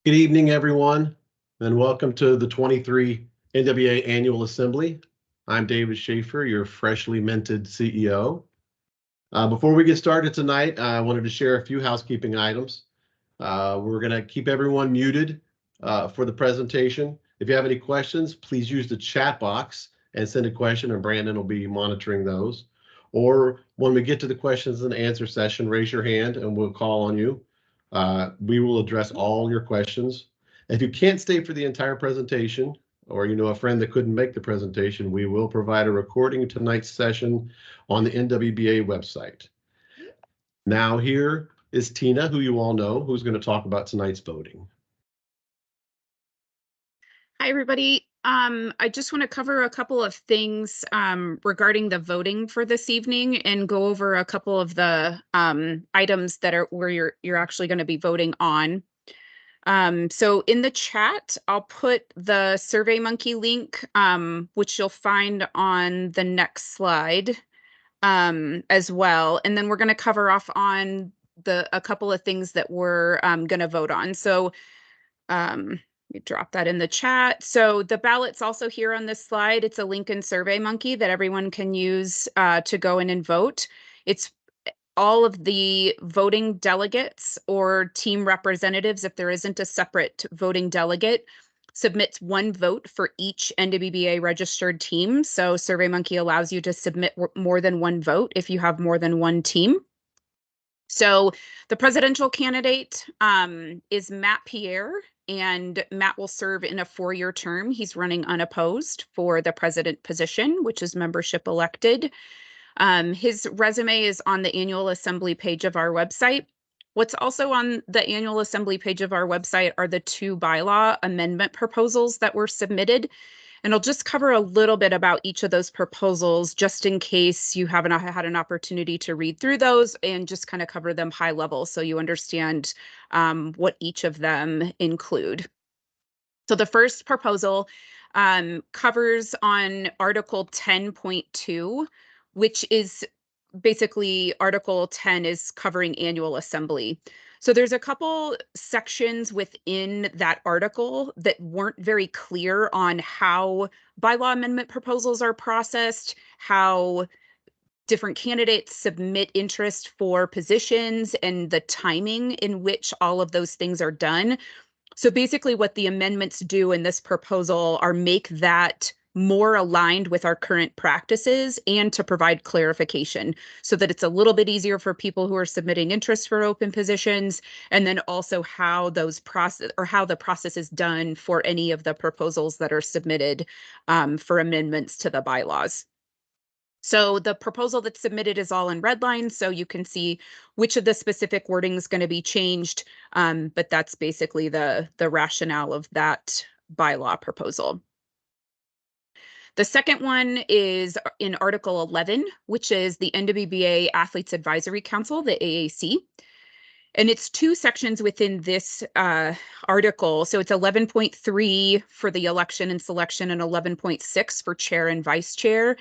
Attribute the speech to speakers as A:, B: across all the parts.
A: Good evening, everyone, and welcome to the 23 NWBA Annual Assembly. I'm David Schaefer, your freshly minted CEO. Before we get started tonight, I wanted to share a few housekeeping items. We're going to keep everyone muted for the presentation. If you have any questions, please use the chat box and send a question, and Brandon will be monitoring those. Or when we get to the questions and answer session, raise your hand and we'll call on you. We will address all your questions. If you can't stay for the entire presentation, or you know a friend that couldn't make the presentation, we will provide a recording of tonight's session on the NWBA website. Now here is Tina, who you all know, who's going to talk about tonight's voting.
B: Hi, everybody. I just want to cover a couple of things regarding the voting for this evening and go over a couple of the items that are where you're actually going to be voting on. So in the chat, I'll put the SurveyMonkey link, which you'll find on the next slide as well. And then we're going to cover off on a couple of things that we're going to vote on. So you drop that in the chat. So the ballot's also here on this slide. It's a link in SurveyMonkey that everyone can use to go in and vote. It's all of the voting delegates or team representatives, if there isn't a separate voting delegate, submits one vote for each NWBA registered team. So SurveyMonkey allows you to submit more than one vote if you have more than one team. So the presidential candidate is Matt Pierre, and Matt will serve in a 4-year term. He's running unopposed for the president position, which is membership elected. His resume is on the annual assembly page of our website. What's also on the annual assembly page of our website are the 2 bylaw amendment proposals that were submitted. And I'll just cover a little bit about each of those proposals, just in case you haven't had an opportunity to read through those, and just kind of cover them high level so you understand what each of them include. So the first proposal covers on Article 10.2, which is basically Article 10 is covering annual assembly. So there's a couple sections within that article that weren't very clear on how bylaw amendment proposals are processed, how different candidates submit interest for positions, and the timing in which all of those things are done. So basically what the amendments do in this proposal are make that more aligned with our current practices and to provide clarification so that it's a little bit easier for people who are submitting interest for open positions, and then also how those how the process is done for any of the proposals that are submitted for amendments to the bylaws. So the proposal that's submitted is all in red lines, so you can see which of the specific wording is going to be changed, but that's basically the rationale of that bylaw proposal. The second one is in Article 11, which is the NWBA Athletes Advisory Council, the AAC. And it's 2 sections within this article. So it's 11.3 for the election and selection and 11.6 for chair and vice chair.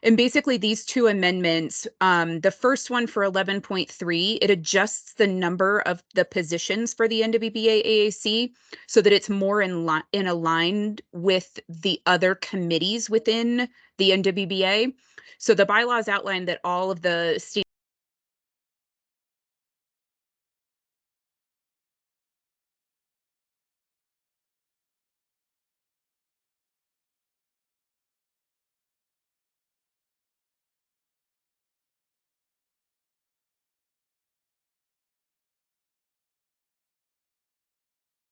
B: And basically these 2 amendments, the first one for 11.3, it adjusts the number of the positions for the NWBA AAC so that it's more in aligned with the other committees within the NWBA. So the bylaws outline that all of the state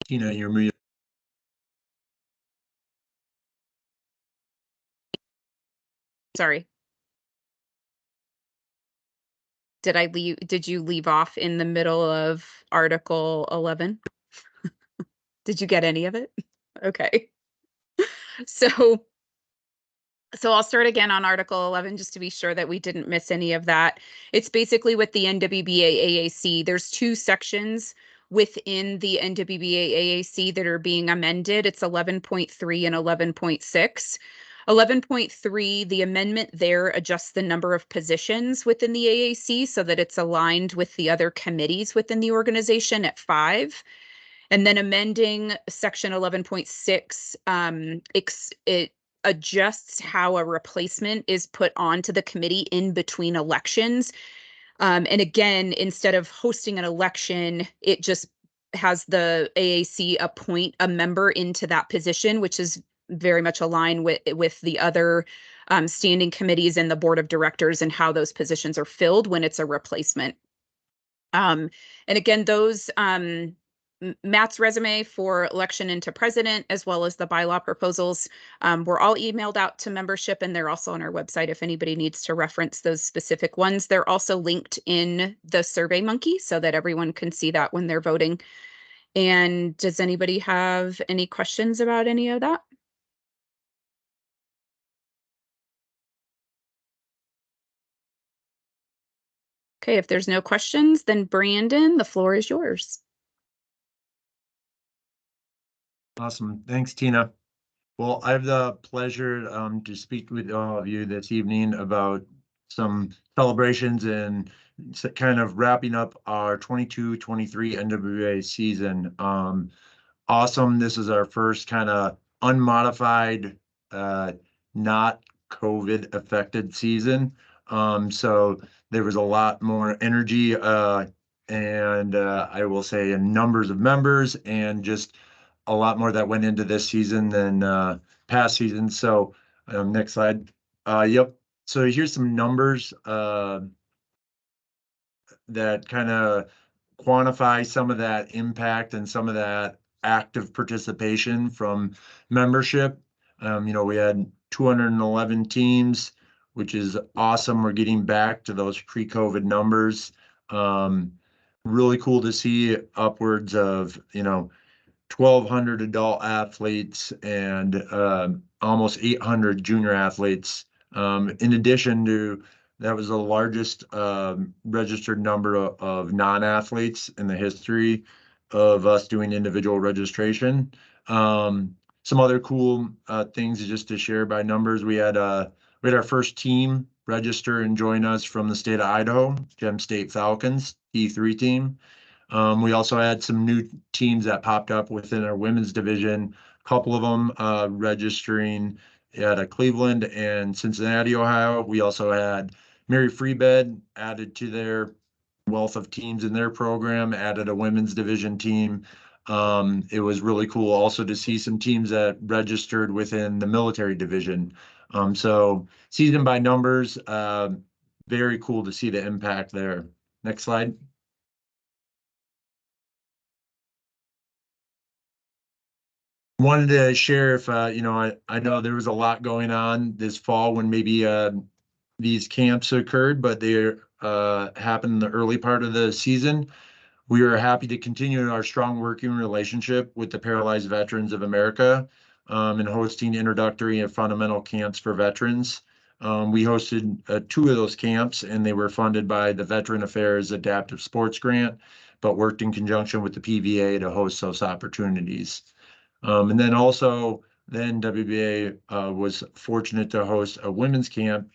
C: Tina, you're muted.
B: Sorry. Did you leave off in the middle of Article 11? Did you get any of it? Okay. So I'll start again on Article 11 just to be sure that we didn't miss any of that. It's basically with the NWBA AAC. There's 2 sections within the NWBA AAC that are being amended. It's 11.3 and 11.6. 11.3, the amendment there adjusts the number of positions within the AAC so that it's aligned with the other committees within the organization at 5. And then amending section 11.6, it adjusts how a replacement is put onto the committee in between elections. And again, instead of hosting an election, it just has the AAC appoint a member into that position, which is very much aligned with the other standing committees and the board of directors and how those positions are filled when it's a replacement. And again, those Matt's resume for election into president, as well as the bylaw proposals, were all emailed out to membership, and they're also on our website if anybody needs to reference those specific ones. They're also linked in the SurveyMonkey so that everyone can see that when they're voting. And does anybody have any questions about any of that? Okay, if there's no questions, then Brandon, the floor is yours.
C: Awesome. Thanks, Tina. Well, I have the pleasure to speak with all of you this evening about some celebrations and kind of wrapping up our 22-23 NWBA season. Awesome. This is our first kind of unmodified, not COVID affected season. So there was a lot more energy and I will say in numbers of members and just a lot more that went into this season than past seasons. So next slide. Yep. So here's some numbers that kind of quantify some of that impact and some of that active participation from membership. We had 211 teams, which is awesome. We're getting back to those pre-COVID numbers. Really cool to see upwards of, 1,200 adult athletes and almost 800 junior athletes. In addition to that was the largest registered number of non-athletes in the history of us doing individual registration. Some other cool things just to share by numbers. We had our first team register and join us from the state of Idaho, Gem State Falcons, E3 team. We also had some new teams that popped up within our women's division, a couple of them registering at Cleveland and Cincinnati, Ohio. We also had Mary Freebed added to their wealth of teams in their program, added a women's division team. It was really cool also to see some teams that registered within the military division. So season by numbers, very cool to see the impact there. Next slide. Wanted to share if, I know there was a lot going on this fall when maybe these camps occurred, but they happened in the early part of the season. We are happy to continue our strong working relationship with the Paralyzed Veterans of America and hosting introductory and fundamental camps for veterans. We hosted 2 of those camps, and they were funded by the Veteran Affairs Adaptive Sports Grant, but worked in conjunction with the PVA to host those opportunities. And then also, the NWBA was fortunate to host a women's camp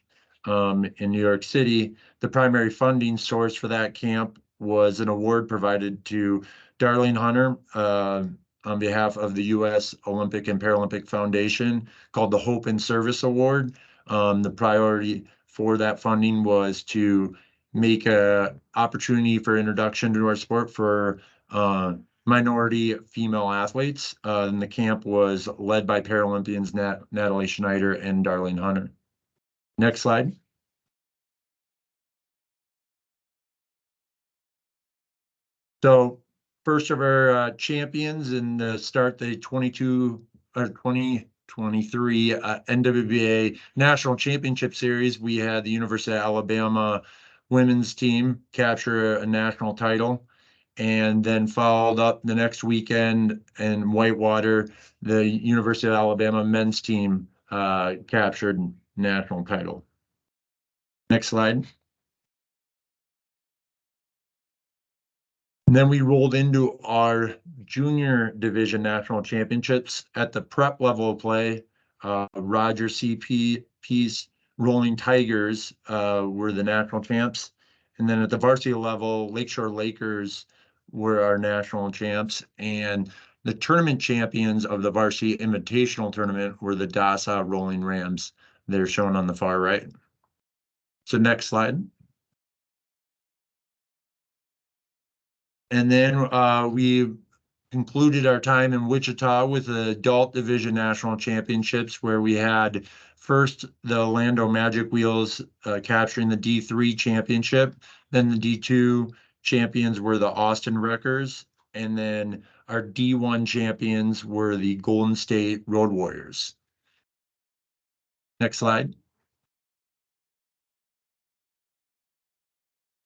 C: in New York City. The primary funding source for that camp was an award provided to Darlene Hunter on behalf of the U.S. Olympic and Paralympic Foundation called the Hope and Service Award. The priority for that funding was to make an opportunity for introduction to our sport for minority female athletes. And the camp was led by Paralympians Natalie Schneider and Darlene Hunter. Next slide. So first of our champions in the start the 2023 NWBA National Championship Series, we had the University of Alabama women's team capture a national title. And then followed up the next weekend in Whitewater, the University of Alabama men's team captured national title. Next slide. And then we rolled into our junior division national championships at the prep level of play. Roger CP's Rolling Tigers were the national champs. And then at the varsity level, Lakeshore Lakers were our national champs, and the tournament champions of the varsity invitational tournament were the DASA Rolling Rams. They're shown on the far right. So next slide. And then we concluded our time in Wichita with the adult division national championships, where we had first the Orlando Magic Wheels capturing the D3 championship. Then the D2 champions were the Austin Wreckers. And then our D1 champions were the Golden State Road Warriors. Next slide.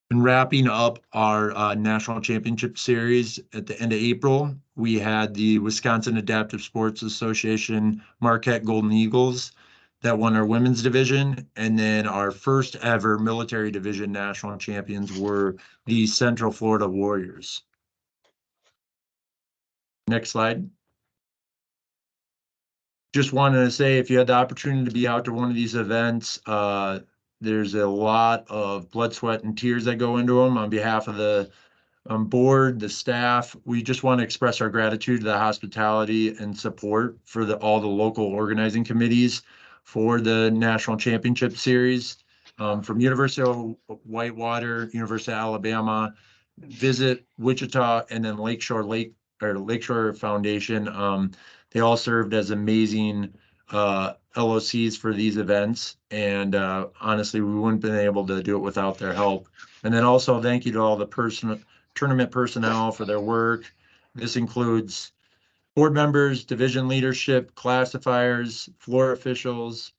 C: And wrapping up our national championship series at the end of April, we had the Wisconsin Adaptive Sports Association Marquette Golden Eagles that won our women's division. And then our first ever military division national champions were the Central Florida Warriors. Next slide. Just wanted to say, if you had the opportunity to be out to one of these events, there's a lot of blood, sweat, and tears that go into them. On behalf of the board, the staff, we just want to express our gratitude to the hospitality and support for all the local organizing committees for the National Championship Series. From University of Whitewater, University of Alabama, Visit Wichita, and then Lakeshore Foundation. They all served as amazing LOCs for these events, and honestly, we wouldn't have been able to do it without their help. And then also thank you to all the tournament personnel for their work. This includes board members, division leadership, classifiers, floor officials,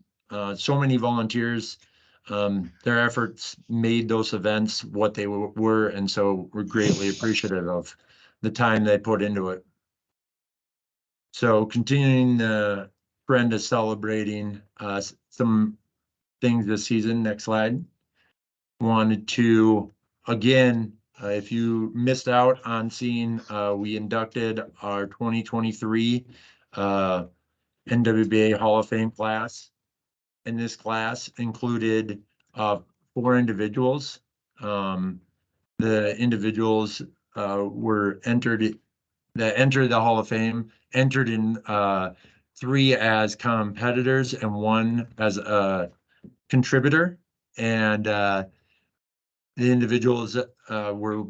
C: so many volunteers. Their efforts made those events what they were, and so we're greatly appreciative of the time they put into it. So continuing the trend of celebrating some things this season. Next slide. Wanted to, again, if you missed out on seeing, we inducted our 2023 NWBA Hall of Fame class. And this class included 4 individuals. The individuals were entered the Hall of Fame, entered in 3 as competitors and 1 as a contributor. And the individuals were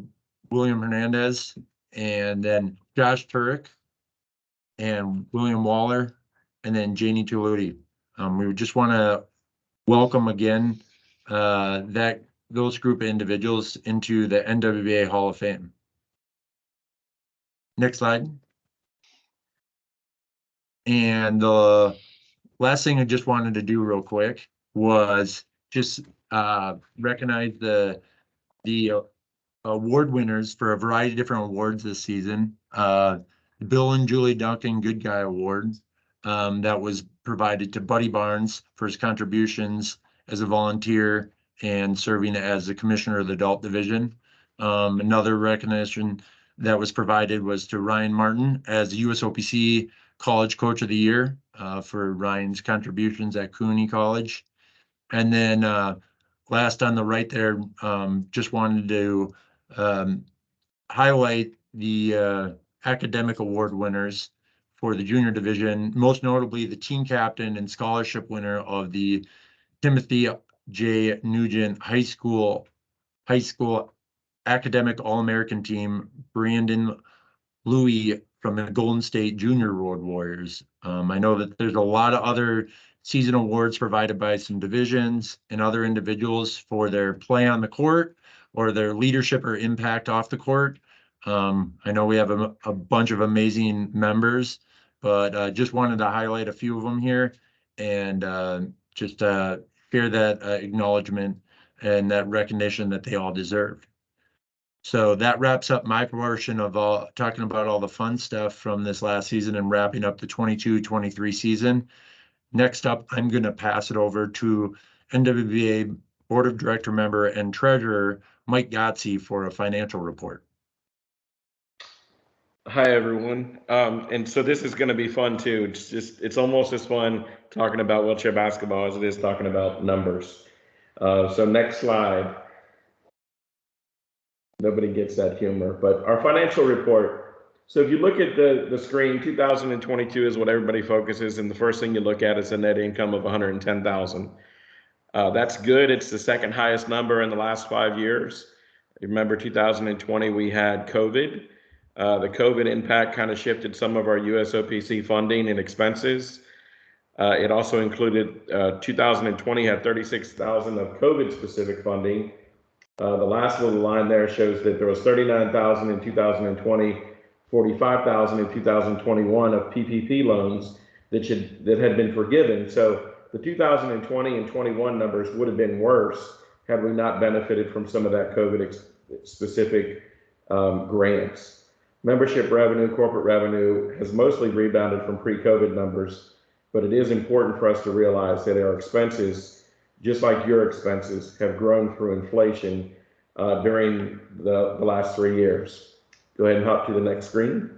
C: William Hernandez, and then Josh Turek, and William Waller, and then Janie Tuludi. We just want to welcome again those group of individuals into the NWBA Hall of Fame. Next slide. And the last thing I just wanted to do real quick was just recognize the award winners for a variety of different awards this season. Bill and Julie Duncan Good Guy Award that was provided to Buddy Barnes for his contributions as a volunteer and serving as the commissioner of the adult division. Another recognition that was provided was to Ryan Martin as the USOPC College Coach of the Year for Ryan's contributions at Cooney College. And then last on the right there, just wanted to highlight the academic award winners for the junior division, most notably the team captain and scholarship winner of the Timothy J. Nugent High School Academic All-American Team, Brandon Louis from the Golden State Junior Road Warriors. I know that there's a lot of other season awards provided by some divisions and other individuals for their play on the court or their leadership or impact off the court. I know we have a bunch of amazing members, but just wanted to highlight a few of them here and just share that acknowledgement and that recognition that they all deserve. So that wraps up my portion of talking about all the fun stuff from this last season and wrapping up the 22-23 season. Next up, I'm going to pass it over to NWBA Board of Director member and Treasurer Mike Gotze for a financial report.
D: Hi, everyone. And so this is going to be fun too. It's almost as fun talking about wheelchair basketball as it is talking about numbers. So next slide. Nobody gets that humor, but our financial report. So if you look at the screen, 2022 is what everybody focuses, and the first thing you look at is a net income of 110,000. That's good. It's the second highest number in the last 5 years. Remember 2020, we had COVID. The COVID impact kind of shifted some of our USOPC funding and expenses. It also included 2020 had 36,000 of COVID specific funding. The last little line there shows that there was 39,000 in 2020, 45,000 in 2021 of PPP loans that had been forgiven. So the 2020 and 21 numbers would have been worse had we not benefited from some of that COVID specific grants. Membership revenue, corporate revenue has mostly rebounded from pre-COVID numbers, but it is important for us to realize that our expenses, just like your expenses, have grown through inflation during the last 3 years. Go ahead and hop to the next screen.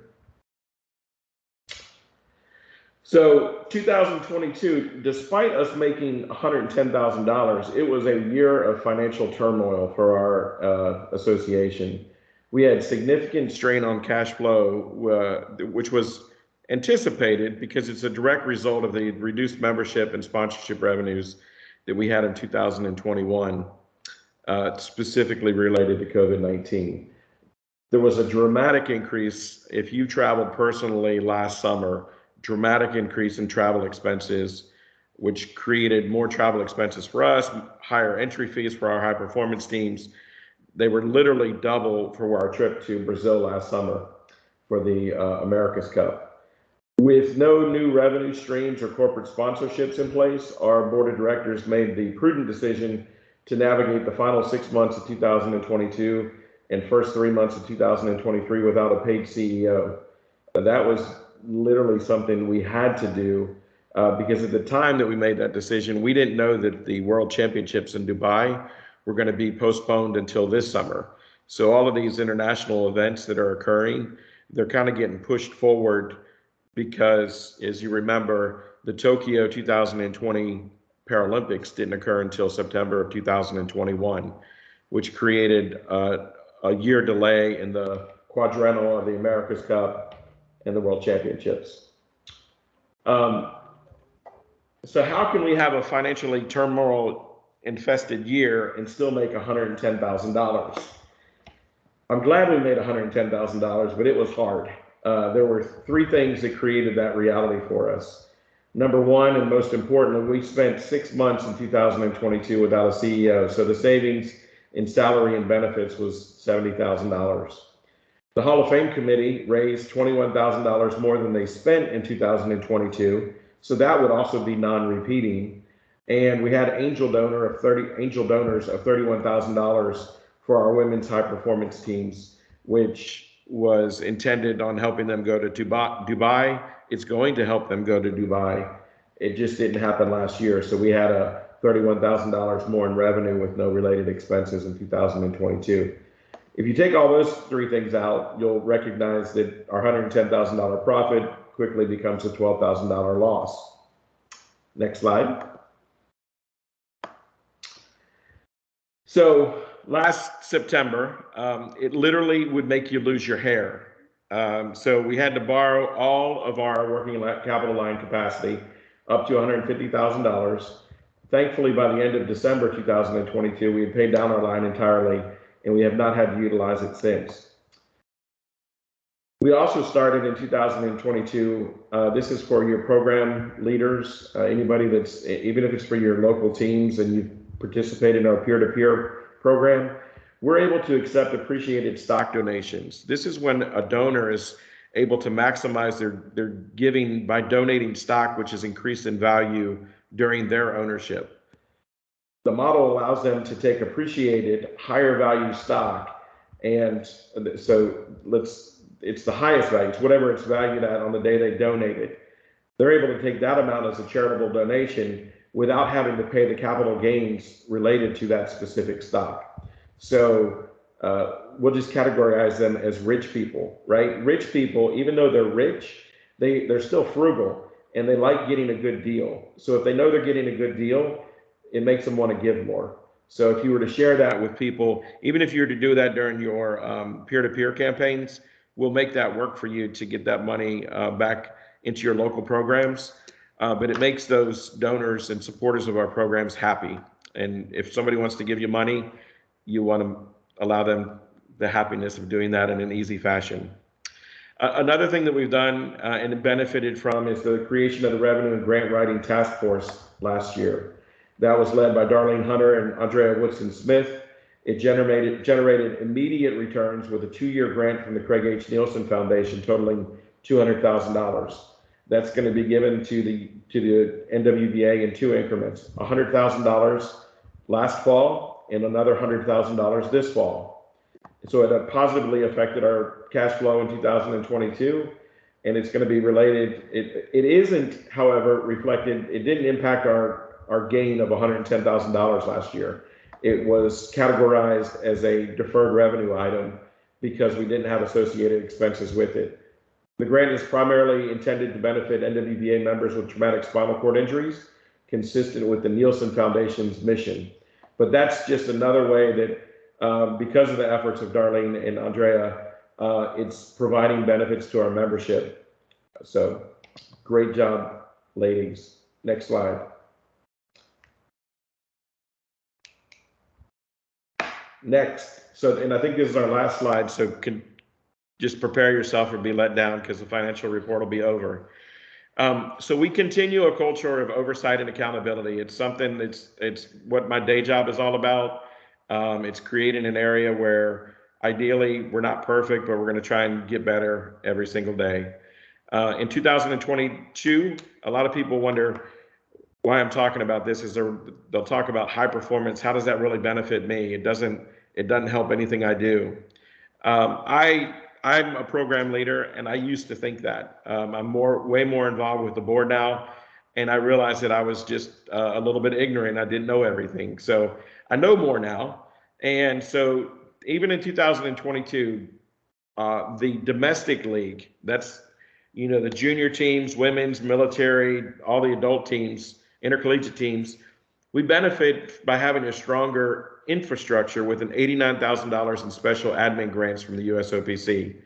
D: So 2022, despite us making $110,000, it was a year of financial turmoil for our association. We had significant strain on cash flow, which was anticipated because it's a direct result of the reduced membership and sponsorship revenues that we had in 2021, specifically related to COVID-19. There was a dramatic increase, if you traveled personally last summer, dramatic increase in travel expenses, which created more travel expenses for us, higher entry fees for our high performance teams. They were literally double for our trip to Brazil last summer for the America's Cup. With no new revenue streams or corporate sponsorships in place, our board of directors made the prudent decision to navigate the final 6 months of 2022 and first 3 months of 2023 without a paid CEO. That was literally something we had to do because at the time that we made that decision, we didn't know that the World Championships in Dubai were going to be postponed until this summer. So all of these international events that are occurring, they're kind of getting pushed forward because, as you remember, the Tokyo 2020 Paralympics didn't occur until September of 2021, which created a year delay in the quadrennial of the America's Cup and the World Championships. So how can we have a financially turmoil infested year and still make $110,000? I'm glad we made $110,000, but it was hard. There were 3 things that created that reality for us. Number one, and most importantly, we spent 6 months in 2022 without a CEO. So the savings in salary and benefits was $70,000. The Hall of Fame committee raised $21,000 more than they spent in 2022. So that would also be non-repeating. And we had angel donors of $31,000 for our women's high performance teams, which was intended on helping them go to Dubai. It's going to help them go to Dubai. It just didn't happen last year. So we had a $31,000 more in revenue with no related expenses in 2022. If you take all those 3 things out, you'll recognize that our $110,000 profit quickly becomes a $12,000 loss. Next slide. So last September, it literally would make you lose your hair. So we had to borrow all of our working capital line capacity up to $150,000. Thankfully, by the end of December 2022, we had paid down our line entirely, and we have not had to utilize it since. We also started in 2022, this is for your program leaders, anybody that's, even if it's for your local teams and you've participated in our peer-to-peer program, we're able to accept appreciated stock donations. This is when a donor is able to maximize their giving by donating stock, which is increased in value during their ownership. The model allows them to take appreciated, higher value stock, and so it's the highest value, it's whatever it's valued at on the day they donate it. They're able to take that amount as a charitable donation without having to pay the capital gains related to that specific stock. So we'll just categorize them as rich people, right? Rich people, even though they're rich, they're still frugal and they like getting a good deal. So if they know they're getting a good deal, it makes them want to give more. So if you were to share that with people, even if you were to do that during your peer-to-peer campaigns, we'll make that work for you to get that money back into your local programs. But it makes those donors and supporters of our programs happy. And if somebody wants to give you money, you want to allow them the happiness of doing that in an easy fashion. Another thing that we've done and benefited from is the creation of the Revenue and Grant Writing Task Force last year. That was led by Darlene Hunter and Andrea Woodson Smith. It generated immediate returns with a 2-year grant from the Craig H. Nielsen Foundation totaling $200,000. That's going to be given to the NWBA in 2 increments, $100,000 last fall and another $100,000 this fall. So it positively affected our cash flow in 2022, and it's going to be related. It isn't, however, reflected. It didn't impact our gain of $110,000 last year. It was categorized as a deferred revenue item because we didn't have associated expenses with it. The grant is primarily intended to benefit NWBA members with traumatic spinal cord injuries, consistent with the Nielsen Foundation's mission. But that's just another way that, because of the efforts of Darlene and Andrea, it's providing benefits to our membership. So great job, ladies. Next slide. Next, and I think this is our last slide, so just prepare yourself or be let down because the financial report will be over. So we continue a culture of oversight and accountability. It's something it's what my day job is all about. It's creating an area where ideally we're not perfect, but we're going to try and get better every single day. In 2022, a lot of people wonder why I'm talking about this. They'll talk about high performance. How does that really benefit me? It doesn't help anything I do. I'm a program leader, and I used to think that. I'm way more involved with the board now, and I realized that I was just a little bit ignorant. I didn't know everything. So I know more now. And so even in 2022, the domestic league, that's, the junior teams, women's, military, all the adult teams, intercollegiate teams, we benefit by having a stronger infrastructure with an $89,000 in special admin grants from the USOPC.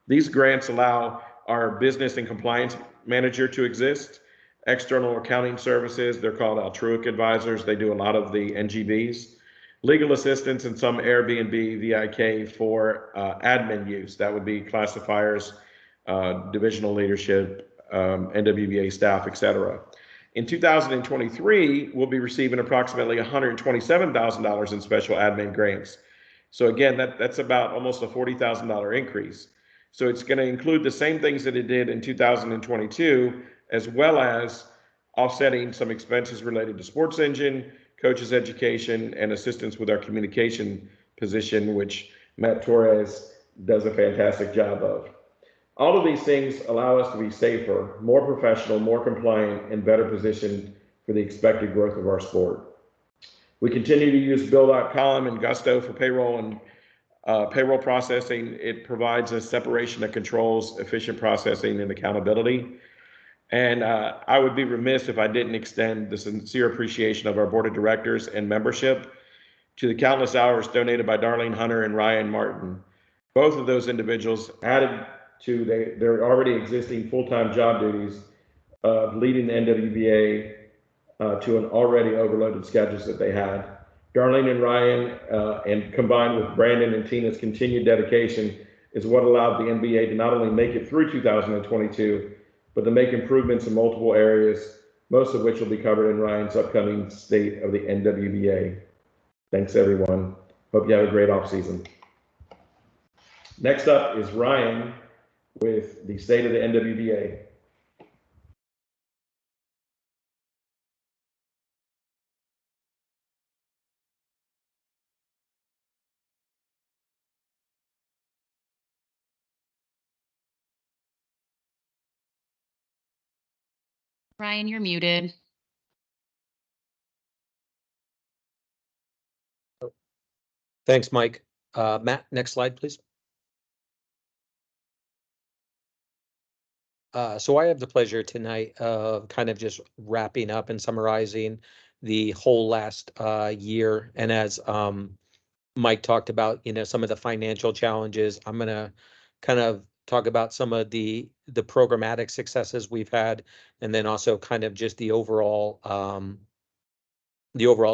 D: These grants allow our business and compliance manager to exist, external accounting services, they're called Altruic advisors, they do a lot of the NGBs, legal assistance and some Airbnb VIK for admin use. That would be classifiers, divisional leadership, NWBA staff, etc. In 2023, we'll be receiving approximately $127,000 in special admin grants. So again, that's about almost a $40,000 increase. So it's going to include the same things that it did in 2022, as well as offsetting some expenses related to Sports Engine, coaches education, and assistance with our communication position, which Matt Torres does a fantastic job of. All of these things allow us to be safer, more professional, more compliant, and better positioned for the expected growth of our sport. We continue to use Bill.com and Gusto for payroll and payroll processing. It provides a separation of controls, efficient processing, and accountability. And I would be remiss if I didn't extend the sincere appreciation of our board of directors and membership to the countless hours donated by Darlene Hunter and Ryan Martin. Both of those individuals added to their already existing full-time job duties of leading the NWBA to an already overloaded schedules that they had. Darlene and Ryan, and combined with Brandon and Tina's continued dedication, is what allowed the NBA to not only make it through 2022, but to make improvements in multiple areas, most of which will be covered in Ryan's upcoming State of the NWBA. Thanks, everyone. Hope you have a great offseason. Next up is Ryan with the State of the NWBA.
E: Ryan, you're muted.
F: Thanks, Mike. Matt, next slide, please. So I have the pleasure tonight of kind of just wrapping up and summarizing the whole last year. And as Mike talked about, some of the financial challenges, I'm going to kind of talk about some of the programmatic successes we've had, and then also kind of just the overall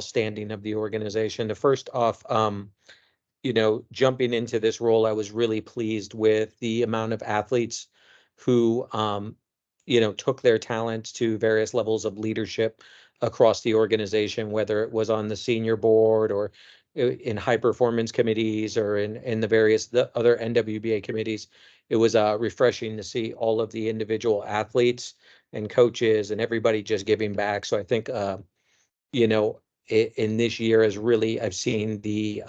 F: standing of the organization. The first off, jumping into this role, I was really pleased with the amount of athletes who, took their talents to various levels of leadership across the organization, whether it was on the senior board or in high performance committees or in the other NWBA committees. It was refreshing to see all of the individual athletes and coaches and everybody just giving back. So I think, in this year I've seen the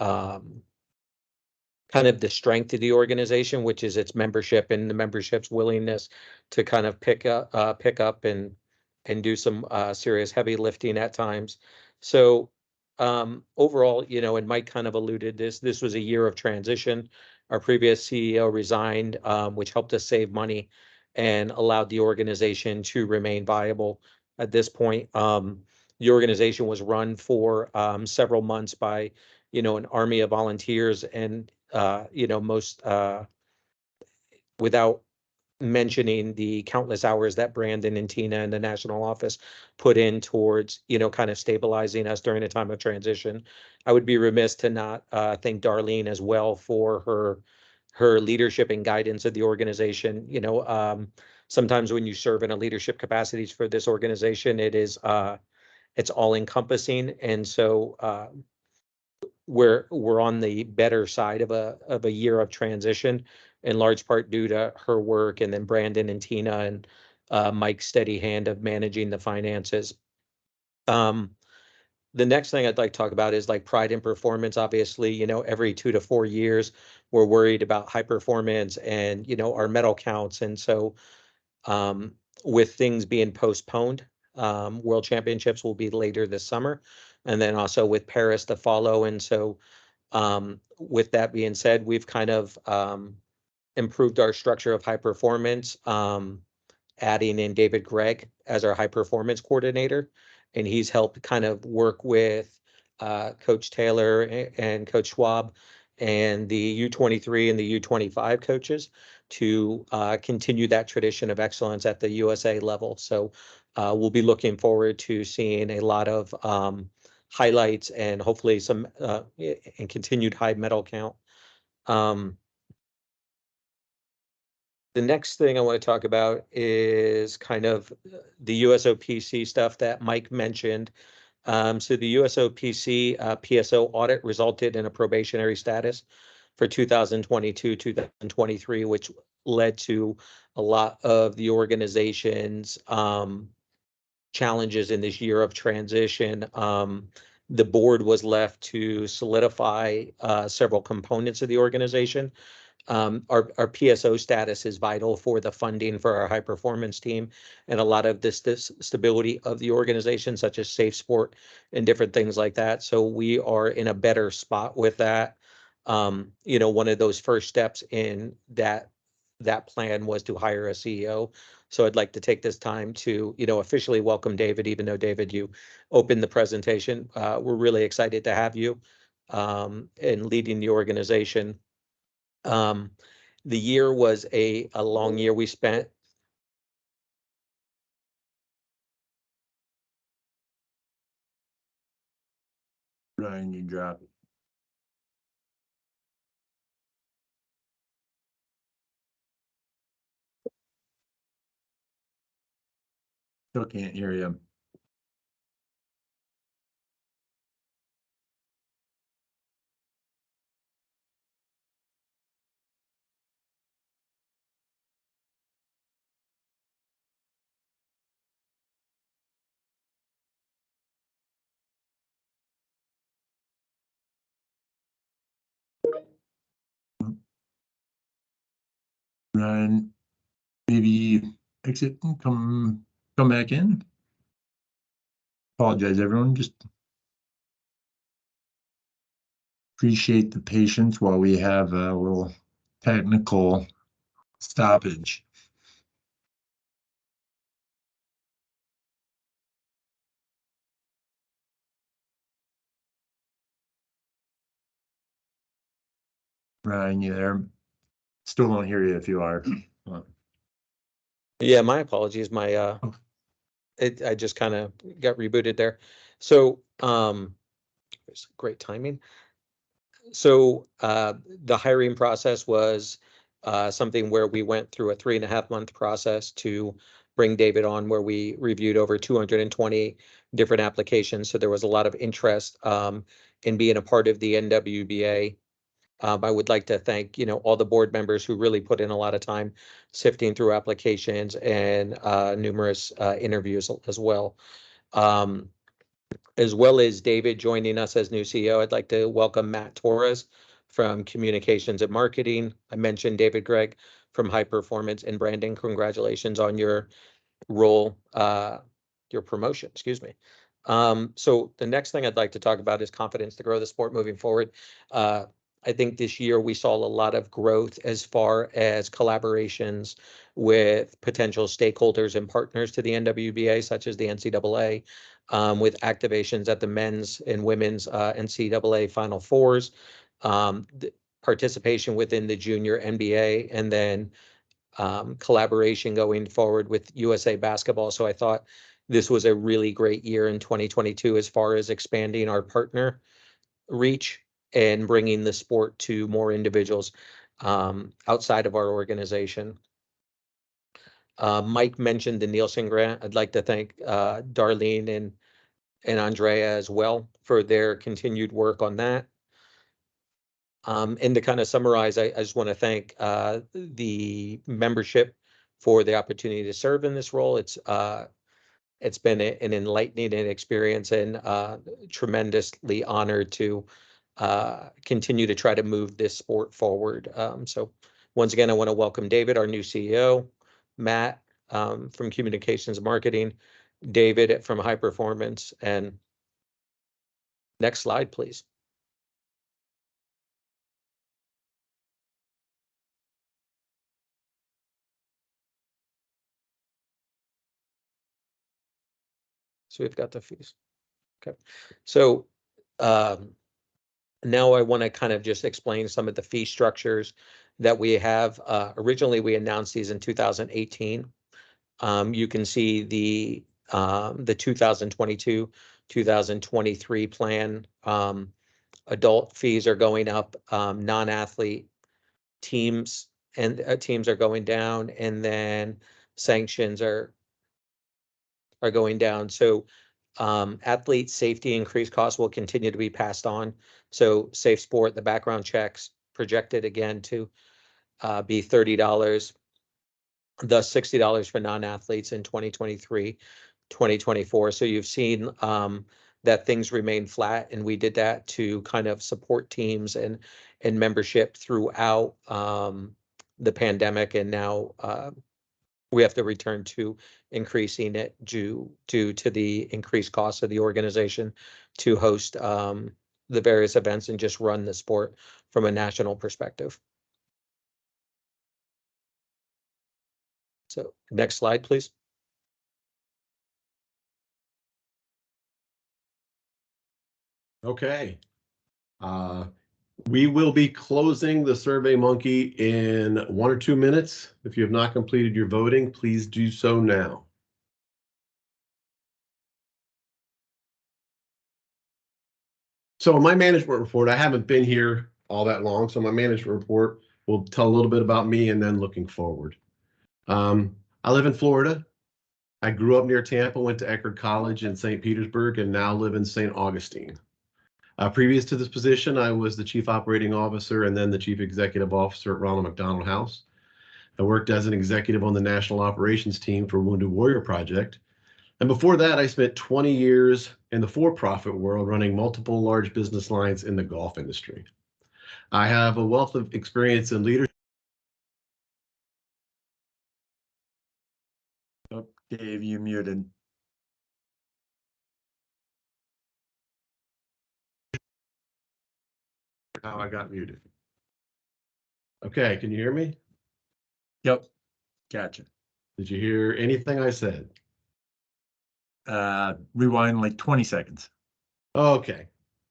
F: kind of the strength of the organization, which is its membership and the membership's willingness to kind of pick up and do some serious heavy lifting at times. So overall, and Mike kind of alluded this was a year of transition. Our previous CEO resigned, which helped us save money and allowed the organization to remain viable at this point. The organization was run for several months by, an army of volunteers, and most without mentioning the countless hours that Brandon and Tina and the national office put in towards, kind of stabilizing us during a time of transition. I would be remiss to not thank Darlene as well for her leadership and guidance of the organization. Sometimes when you serve in a leadership capacities for this organization, it's all encompassing. And so we're on the better side of a year of transition, in large part due to her work, and then Brandon and Tina and Mike's steady hand of managing the finances. The next thing I'd like to talk about is like pride in performance. Obviously, every 2 to 4 years, we're worried about high performance and, our medal counts. And so with things being postponed, World Championships will be later this summer, and then also with Paris to follow. And so with that being said, we've kind of improved our structure of high performance, adding in David Gregg as our high performance coordinator. And he's helped kind of work with Coach Taylor and Coach Schwab and the U23 and the U25 coaches to continue that tradition of excellence at the USA level. So we'll be looking forward to seeing a lot of highlights and hopefully some and continued high medal count. The next thing I want to talk about is kind of the USOPC stuff that Mike mentioned. So the USOPC PSO audit resulted in a probationary status for 2022, 2023, which led to a lot of the organization's challenges in this year of transition. The board was left to solidify several components of the organization. Our PSO status is vital for the funding for our high performance team and a lot of this stability of the organization, such as safe sport and different things like that. So we are in a better spot with that. One of those first steps in that plan was to hire a CEO. So I'd like to take this time to, officially welcome David, even though David, you opened the presentation. We're really excited to have you in leading the organization. The year was a long year. We spent
C: Ryan, you drop it. Still can't hear you. Ryan, maybe exit and come back in. Apologize, everyone. Just appreciate the patience while we have a little technical stoppage. Ryan, you there? Still don't hear you if you are.
F: Yeah, my apologies. My I just kind of got rebooted there. So it's great timing. So the hiring process was something where we went through a 3.5 month process to bring David on, where we reviewed over 220 different applications. So there was a lot of interest in being a part of the NWBA. I would like to thank, all the board members who really put in a lot of time sifting through applications and numerous interviews as well. As well as David joining us as new CEO, I'd like to welcome Matt Torres from Communications and Marketing. I mentioned David Gregg from High Performance and Branding. Congratulations on your role, your promotion, excuse me. So the next thing I'd like to talk about is confidence to grow the sport moving forward. I think this year we saw a lot of growth as far as collaborations with potential stakeholders and partners to the NWBA, such as the NCAA, with activations at the men's and women's NCAA Final Fours, participation within the junior NBA, and then collaboration going forward with USA Basketball. So I thought this was a really great year in 2022 as far as expanding our partner reach and bringing the sport to more individuals outside of our organization. Mike mentioned the Nielsen grant. I'd like to thank Darlene and Andrea as well for their continued work on that. And to kind of summarize, I just want to thank the membership for the opportunity to serve in this role. It's been an enlightening experience, and tremendously honored to continue to try to move this sport forward. So once again, I want to welcome David, our new CEO, Matt from Communications and Marketing, David from High Performance, and next slide, please. So we've got the fees. Okay. So now I want to kind of just explain some of the fee structures that we have. Originally, we announced these in 2018. You can see the 2022, 2023 plan. Adult fees are going up, non-athlete teams and teams are going down, and then sanctions are going down. So athlete safety increased costs will continue to be passed on. So Safe Sport, the background checks projected again to be $30, thus $60 for non-athletes in 2023, 2024. So you've seen that things remain flat, and we did that to kind of support teams and membership throughout the pandemic, and now we have to return to increasing it due to the increased costs of the organization to host the various events and just run the sport from a national perspective. So next slide, please.
A: Okay. We will be closing the Survey Monkey in 1 or 2 minutes. If you have not completed your voting, please do so now. So my management report, I haven't been here all that long, so my management report will tell a little bit about me and then looking forward. I live in Florida. I grew up near Tampa, went to Eckerd College in St. Petersburg, and now live in St. Augustine. Previous to this position, I was the Chief Operating Officer and then the Chief Executive Officer at Ronald McDonald House. I worked as an executive on the National Operations Team for Wounded Warrior Project. And before that, I spent 20 years in the for-profit world running multiple large business lines in the golf industry. I have a wealth of experience in leadership.
C: Oh, Dave, you muted.
A: How I got muted. Okay, can you hear me?
C: Yep, gotcha.
A: Did you hear anything I said?
C: Rewind like 20 seconds.
A: Okay.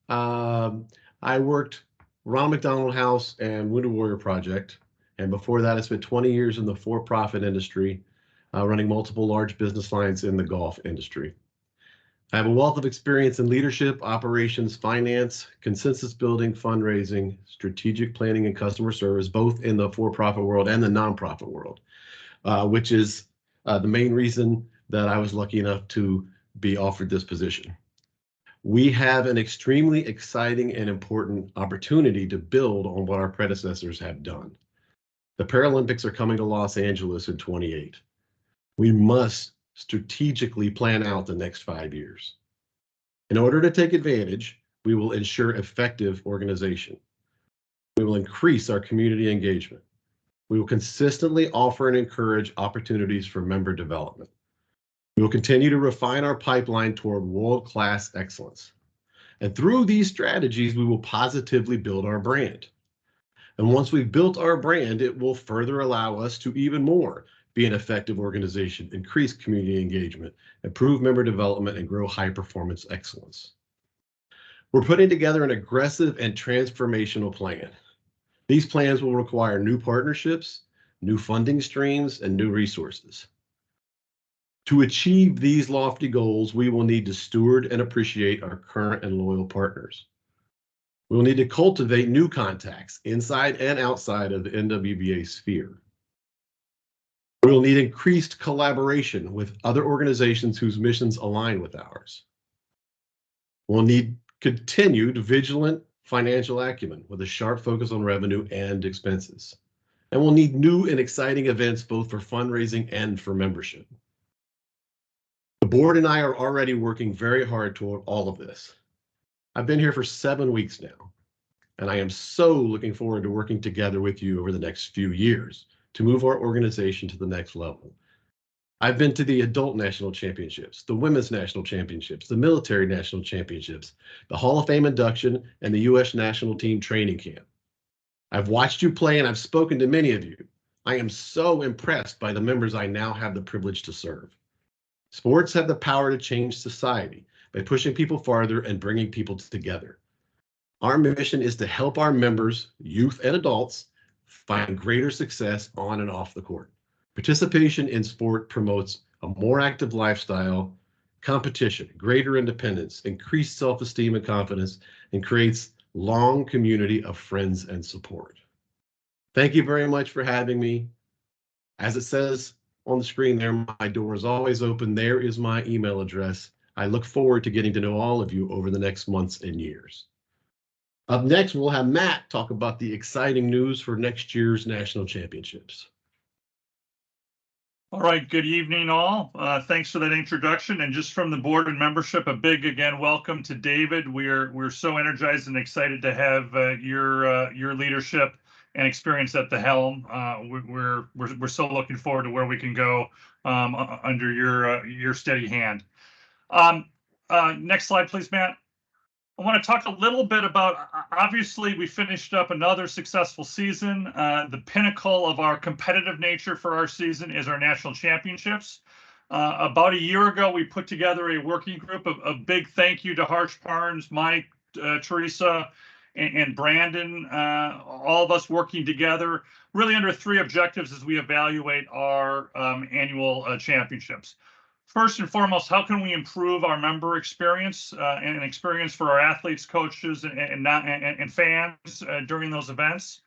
A: I worked Ronald McDonald House and Wounded Warrior Project. And before that, I spent 20 years in the for-profit industry, running multiple large business lines in the golf industry. I have a wealth of experience in leadership, operations, finance, consensus building, fundraising, strategic planning, and customer service, both in the for-profit world and the nonprofit world, which is the main reason that I was lucky enough to be offered this position. We have an extremely exciting and important opportunity to build on what our predecessors have done. The Paralympics are coming to Los Angeles in 28. We must strategically plan out the next 5 years. In order to take advantage, we will ensure effective organization. We will increase our community engagement. We will consistently offer and encourage opportunities for member development. We will continue to refine our pipeline toward world-class excellence. And through these strategies, we will positively build our brand. And once we've built our brand, it will further allow us to even more be an effective organization, increase community engagement, improve member development, and grow high-performance excellence. We're putting together an aggressive and transformational plan. These plans will require new partnerships, new funding streams, and new resources. To achieve these lofty goals, we will need to steward and appreciate our current and loyal partners. We will need to cultivate new contacts inside and outside of the NWBA sphere. We will need increased collaboration with other organizations whose missions align with ours. We'll need continued vigilant financial acumen with a sharp focus on revenue and expenses. And we'll need new and exciting events both for fundraising and for membership. The board and I are already working very hard toward all of this. I've been here for 7 weeks now, and I am so looking forward to working together with you over the next few years to move our organization to the next level. I've been to the adult national championships, the women's national championships, the military national championships, the Hall of Fame induction, and the U.S. national team training camp. I've watched you play and I've spoken to many of you. I am so impressed by the members I now have the privilege to serve. Sports have the power to change society by pushing people farther and bringing people together. Our mission is to help our members, youth and adults, find greater success on and off the court. Participation in sport promotes a more active lifestyle, competition, greater independence, increased self-esteem and confidence, and creates long community of friends and support. Thank you very much for having me. As it says on the screen there, my door is always open. There is my email address. I look forward to getting to know all of you over the next months and years. Up next, we'll have Matt talk about the exciting news for next year's national championships.
G: All right, good evening all. Thanks for that introduction. And just from the board and membership, a big, again, welcome to David. We're so energized and excited to have your leadership and experience at the helm. We're so looking forward to where we can go under your steady hand. Next slide, please, Matt. I want to talk a little bit about, obviously, we finished up another successful season. The pinnacle of our competitive nature for our season is our national championships. About a year ago, we put together a working group. A big thank you to Harsh Parnes, Mike, Teresa, and Brandon, all of us working together, really under 3 objectives as we evaluate our annual championships. First and foremost, how can we improve our member experience and experience for our athletes, coaches, and fans during those events?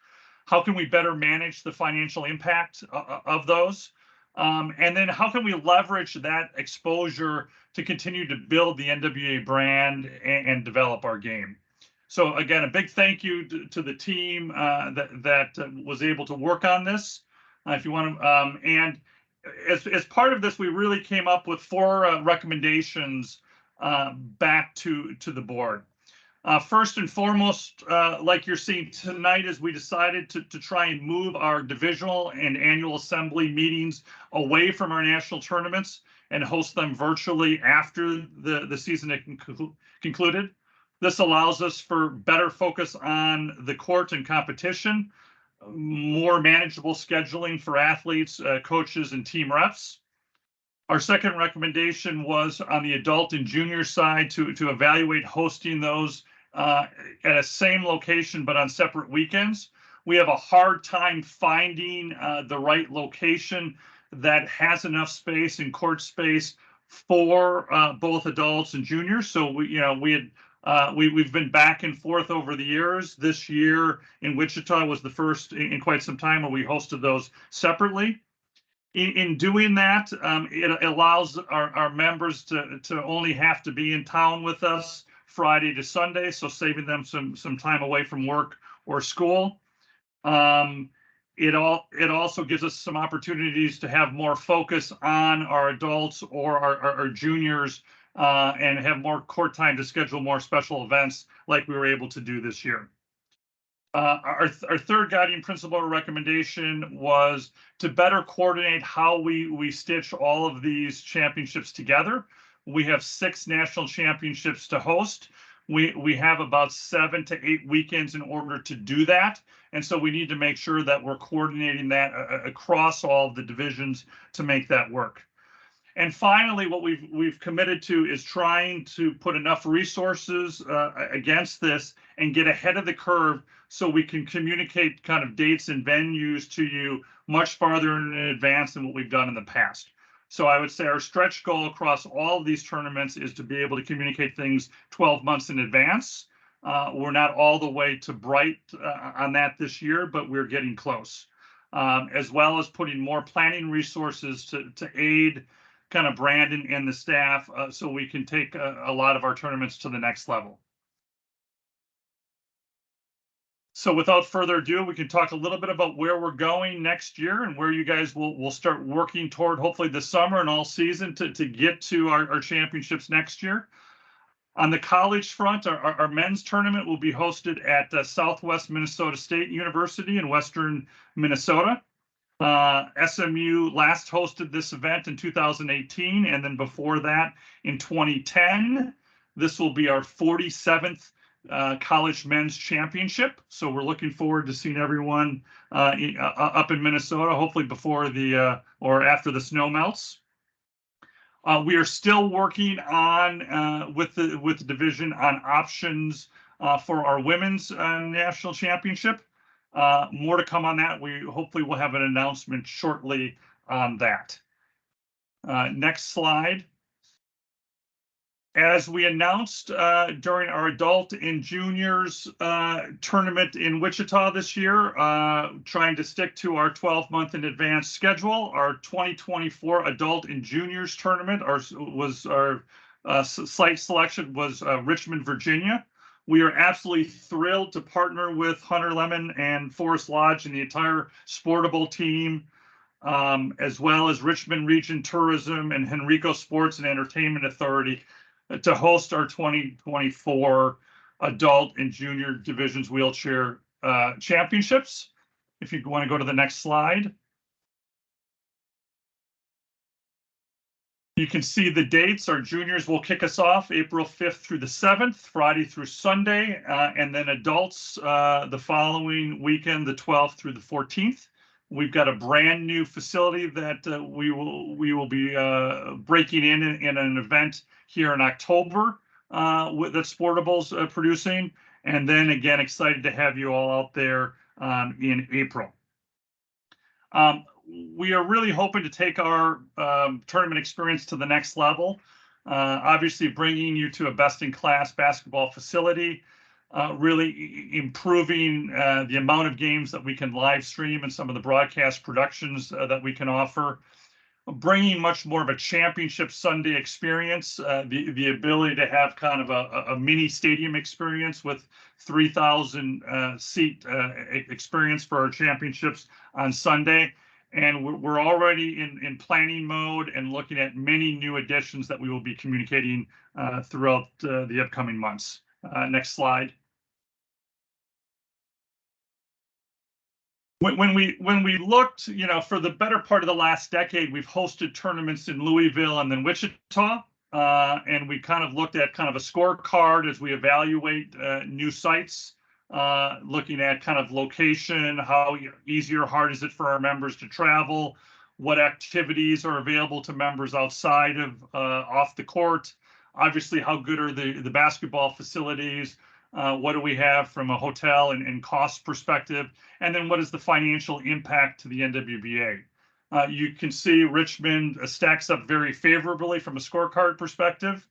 G: How can we better manage the financial impact of those? And then how can we leverage that exposure to continue to build the NWBA brand and develop our game? So again, a big thank you to the team that was able to work on this. If you want to, and as part of this, we really came up with 4 recommendations back to the board. First and foremost, like you're seeing tonight, is we decided to try and move our divisional and annual assembly meetings away from our national tournaments and host them virtually after the season had concluded. This allows us for better focus on the court and competition, more manageable scheduling for athletes, coaches, and team reps. Our second recommendation was on the adult and junior side to evaluate hosting those at a same location but on separate weekends. We have a hard time finding the right location that has enough space and court space for both adults and juniors. So we've been back and forth over the years. This year in Wichita was the first in quite some time where we hosted those separately. In doing that, it allows our members to only have to be in town with us Friday to Sunday, so saving them some time away from work or school. It also gives us some opportunities to have more focus on our adults or our juniors, and have more court time to schedule more special events like we were able to do this year. Our third guiding principle or recommendation was to better coordinate how we stitch all of these championships together. We have 6 national championships to host. We have about 7 to 8 weekends in order to do that. And so we need to make sure that we're coordinating that across all of the divisions to make that work. And finally, what we've committed to is trying to put enough resources against this and get ahead of the curve so we can communicate kind of dates and venues to you much farther in advance than what we've done in the past. So I would say our stretch goal across all of these tournaments is to be able to communicate things 12 months in advance. We're not all the way to bright on that this year, but we're getting close, as well as putting more planning resources to aid kind of Brandon and the staff, so we can take a lot of our tournaments to the next level. So without further ado, we can talk a little bit about where we're going next year and where you guys will start working toward, hopefully this summer and all season, to get to our championships next year. On the college front, our men's tournament will be hosted at Southwest Minnesota State University in Western Minnesota. SMU last hosted this event in 2018, and then before that in 2010. This will be our 47th college men's championship. So we're looking forward to seeing everyone up in Minnesota, hopefully before or after the snow melts. We are still working on with the division on options for our women's national championship. More to come on that. We hopefully will have an announcement shortly on that. Next slide. As we announced during our adult and juniors tournament in Wichita this year, trying to stick to our 12-month in advance schedule, our 2024 adult and juniors tournament our site selection was Richmond, Virginia. We are absolutely thrilled to partner with Hunter Lemon and Forest Lodge and the entire Sportable team, as well as Richmond Region Tourism and Henrico Sports and Entertainment Authority, to host our 2024 adult and junior divisions wheelchair championships. If you want to go to the next slide. You can see the dates. Our juniors will kick us off April 5th through the 7th, Friday through Sunday, and then adults the following weekend, the 12th through the 14th. We've got a brand new facility that we will be breaking in an event here in October that Sportable's producing, and then again excited to have you all out there in April. We are really hoping to take our tournament experience to the next level. Obviously, bringing you to a best-in-class basketball facility, really improving the amount of games that we can live stream and some of the broadcast productions that we can offer, bringing much more of a championship Sunday experience, the ability to have kind of a mini stadium experience with 3,000 seat experience for our championships on Sunday. And we're already in planning mode and looking at many new additions that we will be communicating throughout the upcoming months. Next slide. When we looked, for the better part of the last decade, we've hosted tournaments in Louisville and then Wichita, and we kind of looked at kind of a scorecard as we evaluate new sites. Looking at kind of location, how easy or hard is it for our members to travel, what activities are available to members outside of off the court, obviously how good are the basketball facilities, What do we have from a hotel and cost perspective? And then what is the financial impact to the NWBA? You can see Richmond stacks up very favorably from a scorecard perspective.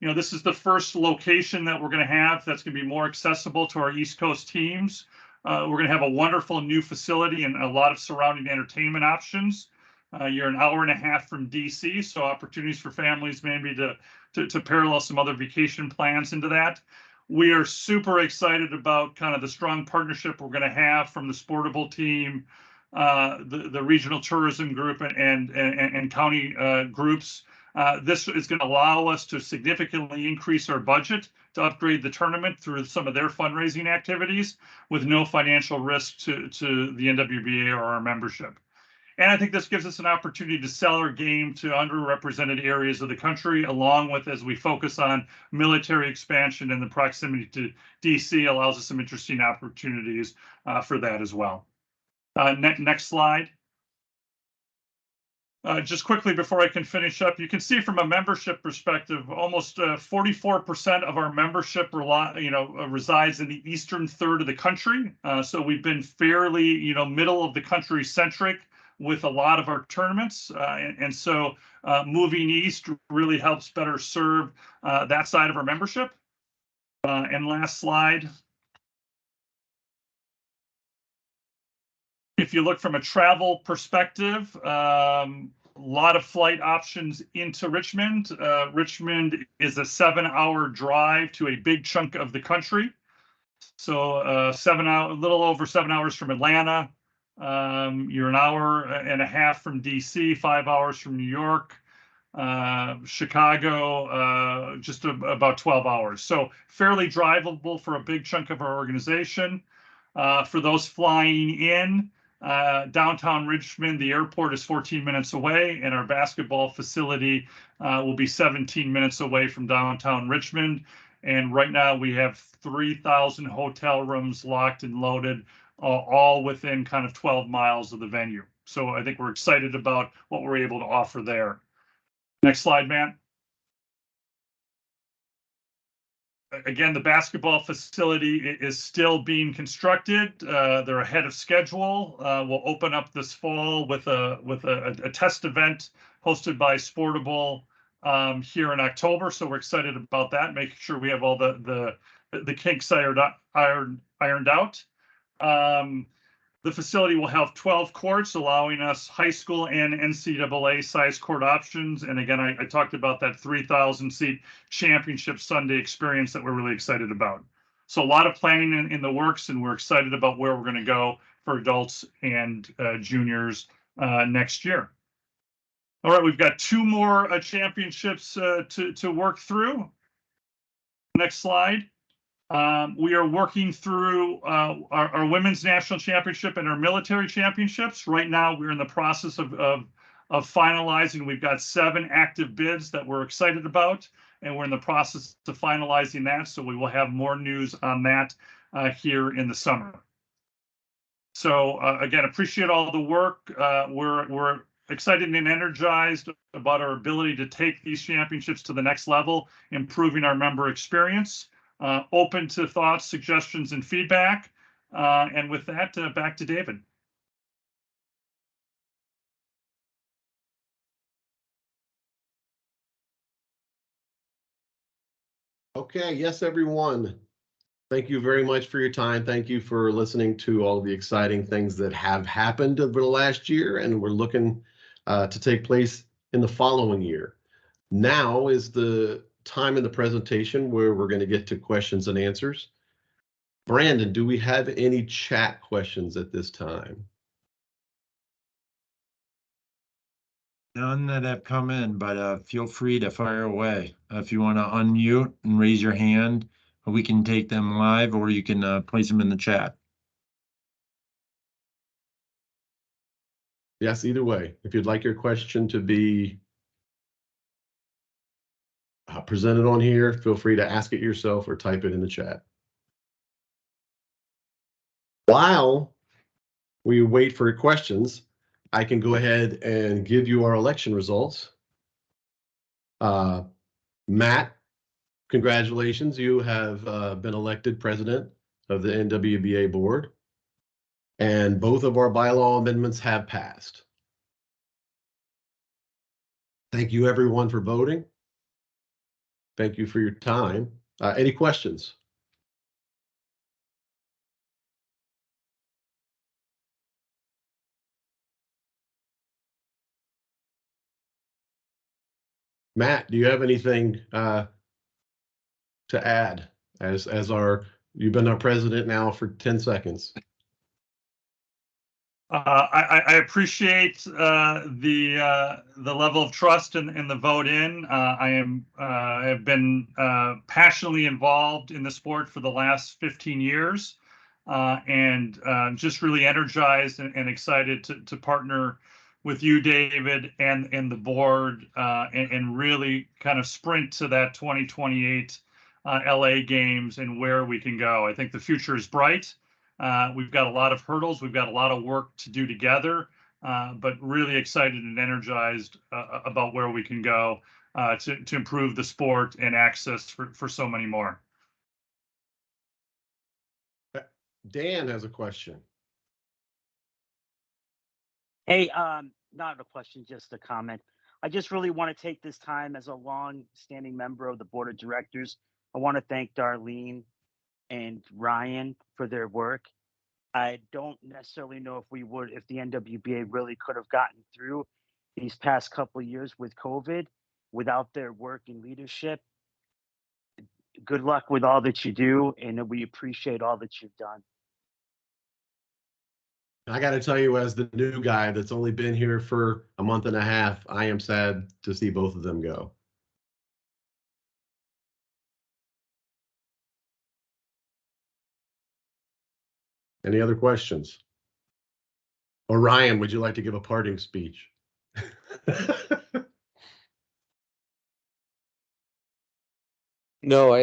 G: You know, this is the first location that we're going to have that's going to be more accessible to our East Coast teams. We're going to have a wonderful new facility and a lot of surrounding entertainment options. You're an hour and a half from DC, so opportunities for families maybe to parallel some other vacation plans into that. We are super excited about kind of the strong partnership we're going to have from the Sportable team, the regional tourism group and county groups. This is going to allow us to significantly increase our budget to upgrade the tournament through some of their fundraising activities with no financial risk to the NWBA or our membership. And I think this gives us an opportunity to sell our game to underrepresented areas of the country, along with, as we focus on military expansion and the proximity to DC allows us some interesting opportunities for that as well. Next slide. Just quickly before I can finish up, you can see from a membership perspective, almost 44% of our membership resides in the eastern third of the country. So we've been fairly, middle of the country centric with a lot of our tournaments. And so moving east really helps better serve that side of our membership. And last slide. If you look from a travel perspective, a lot of flight options into Richmond. Richmond is a 7-hour drive to a big chunk of the country. So a little over 7 hours from Atlanta. You're an hour and a half from DC, 5 hours from New York, Chicago, just about 12 hours. So fairly drivable for a big chunk of our organization. For those flying in, downtown Richmond, the airport is 14 minutes away, and our basketball facility will be 17 minutes away from downtown Richmond. And right now we have 3,000 hotel rooms locked and loaded, all within kind of 12 miles of the venue. So I think we're excited about what we're able to offer there. Next slide, Matt. Again, the basketball facility is still being constructed. They're ahead of schedule. We'll open up this fall with a test event hosted by Sportable here in October. So we're excited about that, making sure we have all the kinks ironed out. The facility will have 12 courts, allowing us high school and NCAA size court options. And again, I talked about that 3,000 seat championship Sunday experience that we're really excited about. So a lot of planning in the works, and we're excited about where we're going to go for adults and juniors next year. All right, we've got 2 more championships to work through. Next slide. We are working through our women's national championship and our military championships. Right now, we're in the process of finalizing. We've got 7 active bids that we're excited about, and we're in the process of finalizing that. So we will have more news on that here in the summer. So again, appreciate all the work. We're excited and energized about our ability to take these championships to the next level, improving our member experience. Open to thoughts, suggestions, and feedback. And with that, back to David.
A: Okay, yes, everyone. Thank you very much for your time. Thank you for listening to all of the exciting things that have happened over the last year, and we're looking to take place in the following year. Now is the time in the presentation where we're going to get to questions and answers. Brandon, do we have any chat questions at this time?
C: None that have come in, but feel free to fire away. If you want to unmute and raise your hand, we can take them live, or you can place them in the chat.
A: Yes, either way. If you'd like your question to be presented on here, feel free to ask it yourself or type it in the chat. While we wait for questions, I can go ahead and give you our election results. Matt congratulations. You have been elected president of the NWBA board, and both of our bylaw amendments have passed. Thank you, everyone, for voting. Thank you for your time. Any questions? Matt, do you have anything to add as you've been our president now for 10 seconds?
G: I appreciate the level of trust and the vote in. I have been passionately involved in the sport for the last 15 years, and just really energized and excited to partner with you, David, and the board, and really kind of sprint to that 2028 LA Games and where we can go. I think the future is bright. We've got a lot of hurdles. We've got a lot of work to do together, but really excited and energized about where we can go to improve the sport and access for so many more.
A: Dan has a question.
H: Hey, not a question, just a comment. I just really want to take this time as a long-standing member of the board of directors. I want to thank Darlene and Ryan for their work. I don't necessarily know if the NWBA really could have gotten through these past couple of years with COVID without their work and leadership. Good luck with all that you do, and we appreciate all that you've done.
A: I got to tell you, as the new guy that's only been here for a month and a half, I am sad to see both of them go. Any other questions? Or Ryan, would you like to give a parting speech?
F: No,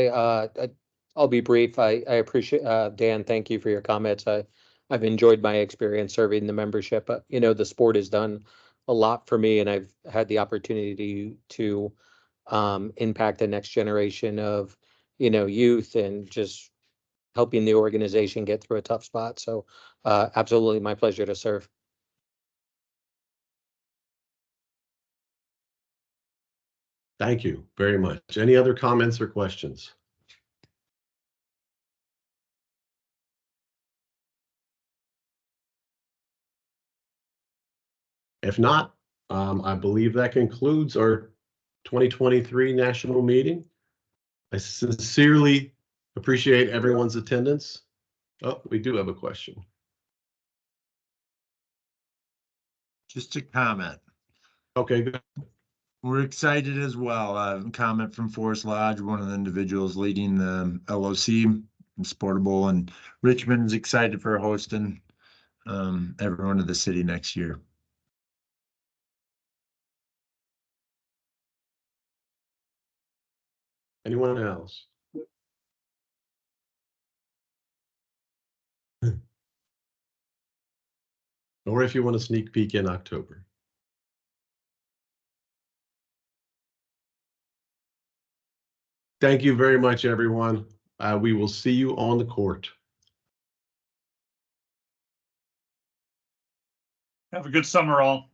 F: I'll be brief. I appreciate Dan. Thank you for your comments. I've enjoyed my experience serving the membership. You know, the sport has done a lot for me, and I've had the opportunity to impact the next generation of, youth and just helping the organization get through a tough spot. So absolutely my pleasure to serve.
A: Thank you very much. Any other comments or questions? If not, I believe that concludes our 2023 national meeting. I sincerely appreciate everyone's attendance. Oh, we do have a question.
C: Just a comment.
A: Okay, good.
C: We're excited as well. Comment from Forest Lodge, one of the individuals leading the LOC in Sportable, and Richmond is excited for hosting everyone to the city next year.
A: Anyone else? Or if you want a sneak peek in October. Thank you very much, everyone. We will see you on the court.
G: Have a good summer, all.